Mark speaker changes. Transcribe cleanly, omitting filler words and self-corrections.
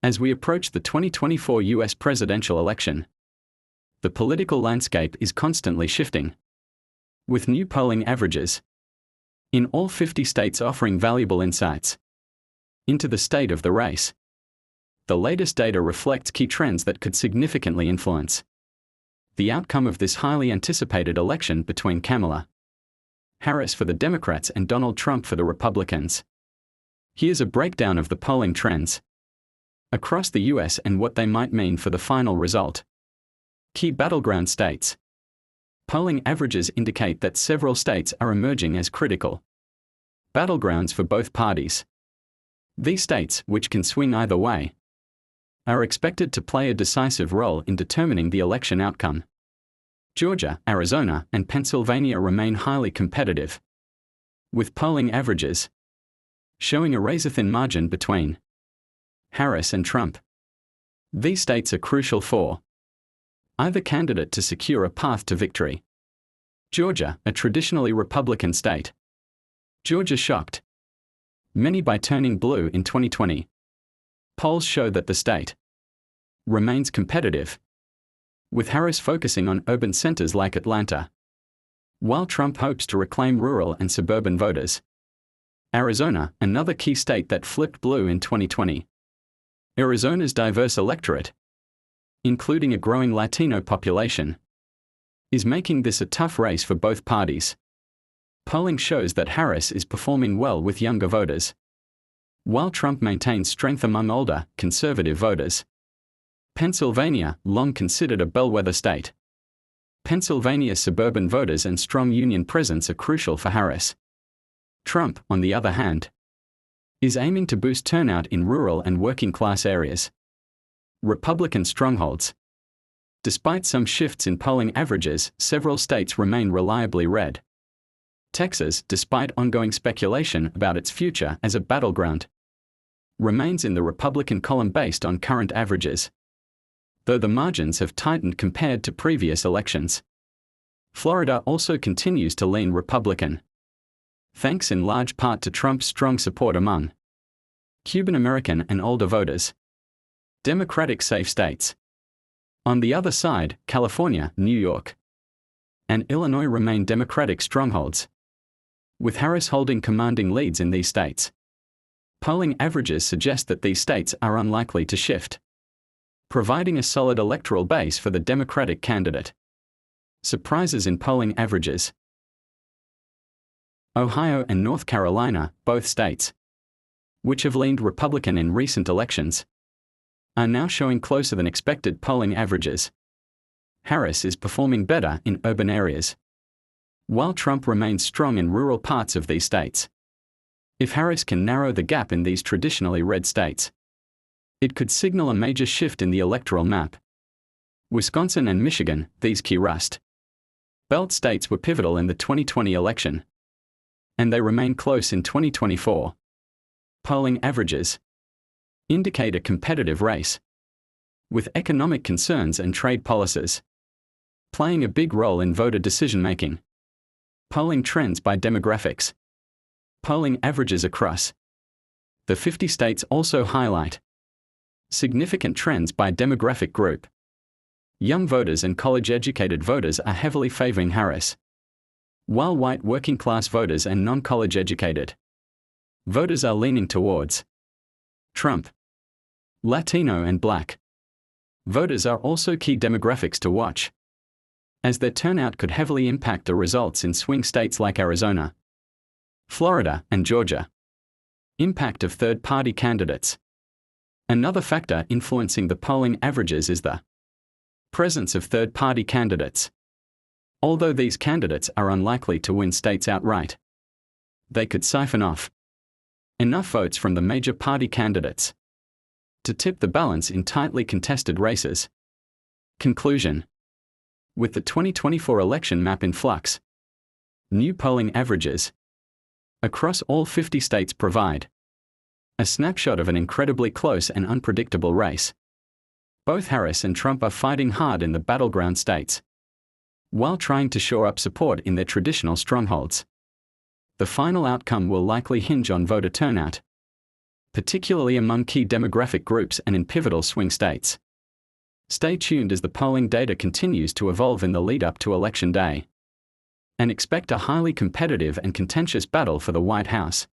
Speaker 1: As we approach the 2024 US presidential election, the political landscape is constantly shifting, with new polling averages in all 50 states offering valuable insights into the state of the race. The latest data reflects key trends that could significantly influence the outcome of this highly anticipated election between Kamala Harris for the Democrats and Donald Trump for the Republicans. Here's a breakdown of the polling trends across the US and what they might mean for the final result. Key battleground states. Polling averages indicate that several states are emerging as critical battlegrounds for both parties. These states, which can swing either way, are expected to play a decisive role in determining the election outcome. Georgia, Arizona, and Pennsylvania remain highly competitive, with polling averages showing a razor-thin margin between Harris and Trump. These states are crucial for either candidate to secure a path to victory. Georgia, a traditionally Republican state. Georgia shocked many by turning blue in 2020. Polls show that the state remains competitive, with Harris focusing on urban centers like Atlanta, while Trump hopes to reclaim rural and suburban voters. Arizona, another key state that flipped blue in 2020. Arizona's diverse electorate, including a growing Latino population, is making this a tough race for both parties. Polling shows that Harris is performing well with younger voters, while Trump maintains strength among older, conservative voters. Pennsylvania, long considered a bellwether state. Pennsylvania's suburban voters and strong union presence are crucial for Harris. Trump, on the other hand, is aiming to boost turnout in rural and working-class areas. Republican strongholds. Despite some shifts in polling averages, several states remain reliably red. Texas, despite ongoing speculation about its future as a battleground, remains in the Republican column based on current averages, though the margins have tightened compared to previous elections. Florida also continues to lean Republican, thanks in large part to Trump's strong support among Cuban American and older voters. Democratic safe states. On the other side, California, New York, and Illinois remain Democratic strongholds, with Harris holding commanding leads in these states. Polling averages suggest that these states are unlikely to shift, providing a solid electoral base for the Democratic candidate. Surprises in polling averages. Ohio and North Carolina, both states, which have leaned Republican in recent elections, are now showing closer than expected polling averages. Harris is performing better in urban areas, while Trump remains strong in rural parts of these states. If Harris can narrow the gap in these traditionally red states, it could signal a major shift in the electoral map. Wisconsin and Michigan, these key Rust Belt states, were pivotal in the 2020 election, and they remain close in 2024. Polling averages indicate a competitive race, with economic concerns and trade policies playing a big role in voter decision-making. Polling trends by demographics. Polling averages across the 50 states also highlight significant trends by demographic group. Young voters and college-educated voters are heavily favoring Harris, while white working-class voters and non-college-educated voters are leaning towards Trump. Latino and Black voters are also key demographics to watch, as their turnout could heavily impact the results in swing states like Arizona, Florida, and Georgia. Impact of third-party candidates. Another factor influencing the polling averages is the presence of third-party candidates. Although these candidates are unlikely to win states outright, they could siphon off enough votes from the major party candidates to tip the balance in tightly contested races. Conclusion. With the 2024 election map in flux, new polling averages across all 50 states provide a snapshot of an incredibly close and unpredictable race. Both Harris and Trump are fighting hard in the battleground states, while trying to shore up support in their traditional strongholds. The final outcome will likely hinge on voter turnout, particularly among key demographic groups and in pivotal swing states. Stay tuned as the polling data continues to evolve in the lead-up to Election Day. And expect a highly competitive and contentious battle for the White House.